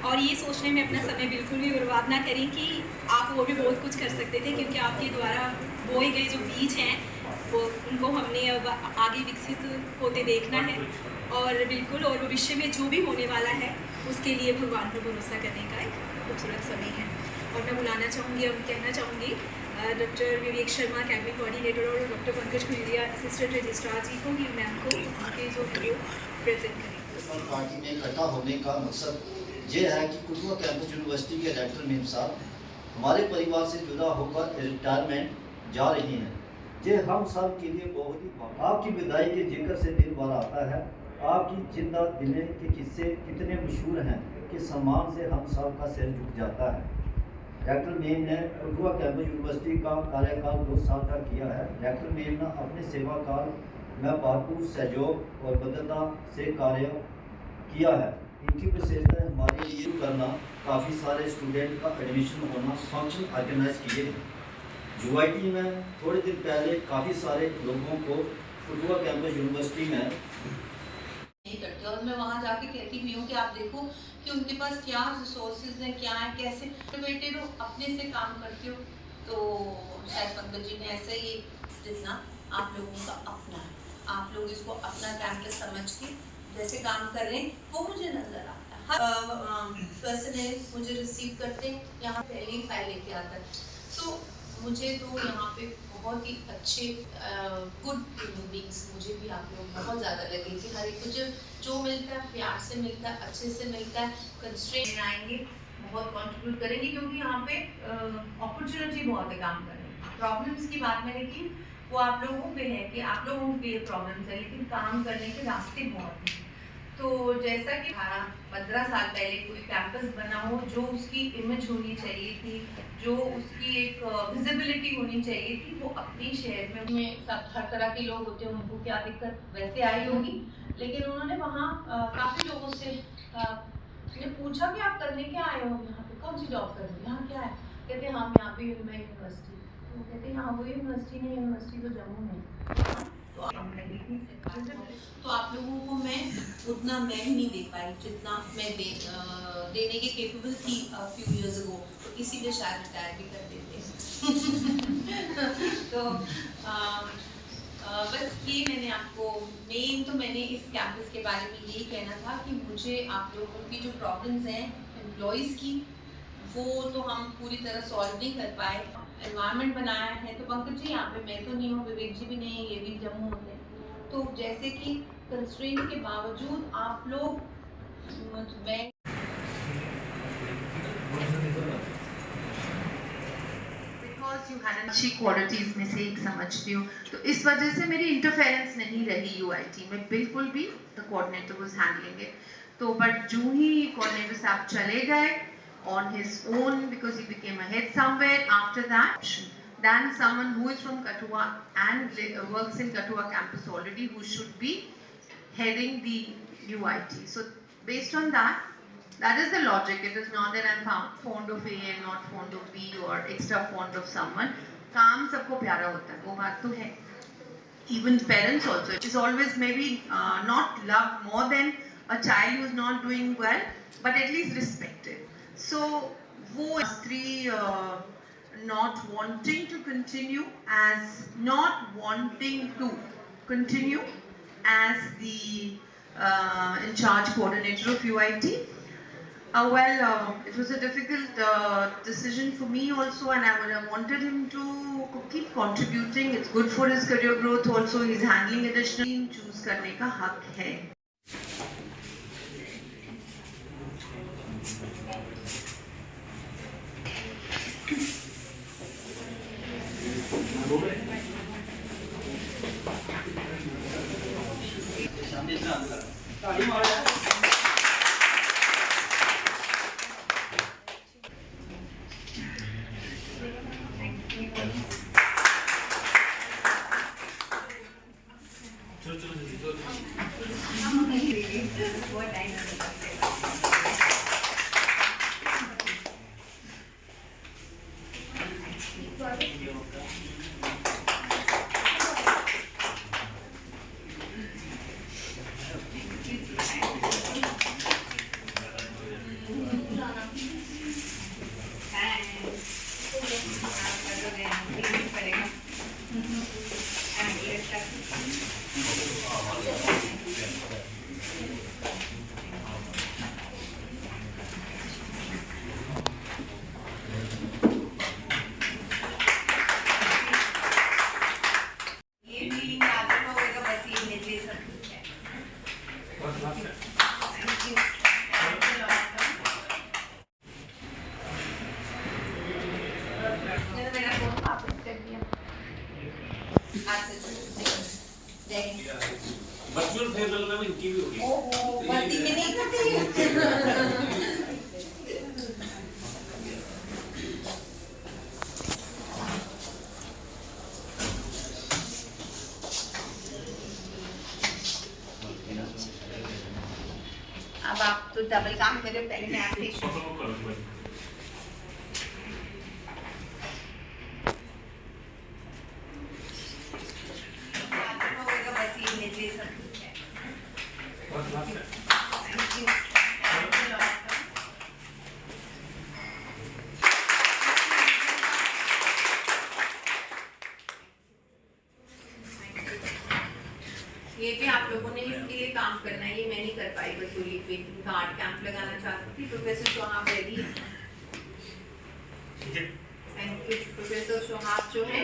और ये सोचने में अपना समय बिल्कुल भी बर्बाद ना करें कि आप वो भी बहुत कुछ कर सकते थे, क्योंकि आपके द्वारा बोए गए जो बीज हैं वो उनको हमने अब आगे विकसित होते देखना है, और बिल्कुल और भविष्य में जो भी होने वाला है उसके लिए भगवान पर भरोसा करने का एक खूबसूरत समय है। और मैं बुलाना चाहूँगी, अब कहना चाहूँगी doctor Vivek Sharma academic coordinator और डॉक्टर पंकज खुलिया असिस्टेंट रजिस्ट्रार जी को, कि मैम को उनके जो है वो प्रेजेंट करें। पार्टी में इकट्ठा होने का मकसद ये है कि कठुआ कैंपस यूनिवर्सिटी के डायरेक्टर मेम साहब हमारे परिवार से जुदा होकर रिटायरमेंट जा रही हैं। ये हम सब के लिए बहुत ही आपकी विदाई के जिक्र से दिल भर आता है। आपकी जिंदा दिले के किस्से कितने मशहूर हैं कि सम्मान से हम सब का सिर झुक जाता है। डॉक्टर मेम ने कठुआ कैंपस यूनिवर्सिटी का कार्यकाल 2 साल तक किया है। डॉक्टर मेम ने अपने सेवा काल में भरपूर सहयोग और बद्धता से कार्य किया है। इनकी विशेषता हमारे लिए करना, काफ़ी सारे स्टूडेंट का एडमिशन होना, फंक्शन ऑर्गेनाइज किए हैं। यूआईटी में थोड़े दिन पहले काफ़ी सारे लोगों को कठुआ कैंपस यूनिवर्सिटी में नहीं करते, और मैं वहाँ जाके कहती भी हूँ कि आप देखो कि उनके पास क्या रिसोर्सेज हैं, क्या है, कैसे मोटिवेटेड हो, अपने से काम करते हो। तो शायद पंकज जी ने ऐसा ही, जितना आप लोगों का अपना है, आप लोग इसको अपना कैंपस समझ के जैसे काम कर रहे हैं वो मुझे नजर आता है। हर पर्सन है मुझे रिसीव करते हैं, यहाँ पहले ही फाइल लेके आता है। तो मुझे तो यहाँ पे बहुत ही अच्छे गुड ह्यूमन बींग्स मुझे भी आप लोग बहुत ज़्यादा लगे कि हर एक को जो मिलता है प्यार से मिलता है, अच्छे से मिलता है। कंस्ट्रेंट आएंगे, बहुत कंट्रीब्यूट करेंगे, क्योंकि यहाँ पे अपॉर्चुनिटी बहुत है काम करने की। प्रॉब्लम्स की बात मैंने की, वो आप लोगों पे है कि आप लोगों के प्रॉब्लम्स है, लेकिन काम करने के रास्ते बहुत हैं। तो जैसा कि 15 साल पहले कोई कैंपस बना हो, जो उसकी इमेज होनी चाहिए थी, जो उसकी एक विजिबिलिटी होनी चाहिए थी, वो अपने शहर में सब हर तरह के लोग होते हैं, उनको क्या दिक्कत वैसे आई होगी, लेकिन उन्होंने वहाँ काफ़ी लोगों से पूछा कि आप करने क्या आए हो यहाँ पे, कौन सी जॉब कर रहे हो, यहाँ क्या है। कहते हैं हम यहाँ पे यूनिवर्सिटी। तो कहते हैं हाँ वो यूनिवर्सिटी नहीं, यूनिवर्सिटी तो जम्मू में। तो आप लोगों को मैं उतना मैं ही नहीं दे पाई जितना मैं देने के केपेबल थी फ्यू इयर्स अगो, तो इसीलिए शायद रिटायर भी कर देते। तो बस ये मैंने आपको मेन तो मैंने इस कैंपस के बारे में यही कहना था कि मुझे आप लोगों की जो प्रॉब्लम्स हैं एम्प्लॉयज़ की, वो तो हम पूरी तरह सॉल्व नहीं कर पाए। एनवायरनमेंट बनाया है, तो पंकज जी यहाँ पे मैं तो नहीं हूँ, विवेक जी भी नहीं है, ये भी जम्मू होते हैं। तो जैसे कि कंस्ट्रेंट के बावजूद आप लोग मैं बिकॉज यू हैड अच्छी क्वालिटीज में से एक समझती हूँ, तो इस वजह से मेरी इंटरफेरेंस नहीं रही यूआईटी में बिल्कुल भी। The coordinator was handling it. तो बट जो ही कोऑर्डिनेटर साहब चले गए on his own because he became a head somewhere after that, than someone who is from Kathua and works in Kathua campus already, who should be heading the UIT. So based on that, that is the logic. It is not that I'm fond of A and not fond of B or extra fond of someone. काम सबको प्यारा होता है, वो बात तो है. Even parents also, it is always maybe not loved more than a child who is not doing well, but at least respected. So वो three not wanting to continue as the in charge coordinator of UIT. It was a difficult decision for me also, and I would have wanted him to keep contributing. It's good for his career growth also. He's handling additional choose करने का हक है. मैंने मेरा phone वापस कर दिया। Virtual farewell में इनकी भी होगी। ओहो, भर्ती में नहीं करते ये। अब आप तो डबल काम कर रहे हो, पहले मैं आपसे बस ये लीजिए सब कुछ है। Thank you. ये भी आप लोगों ने इसके लिए काम करना है, ये मैं नहीं कर पाई वसूली पे कार्ड कैंप लगाना चाहती थी। प्रोफेसर शोहाब रेडी है। Thank you. प्रोफेसर शोहाब जो है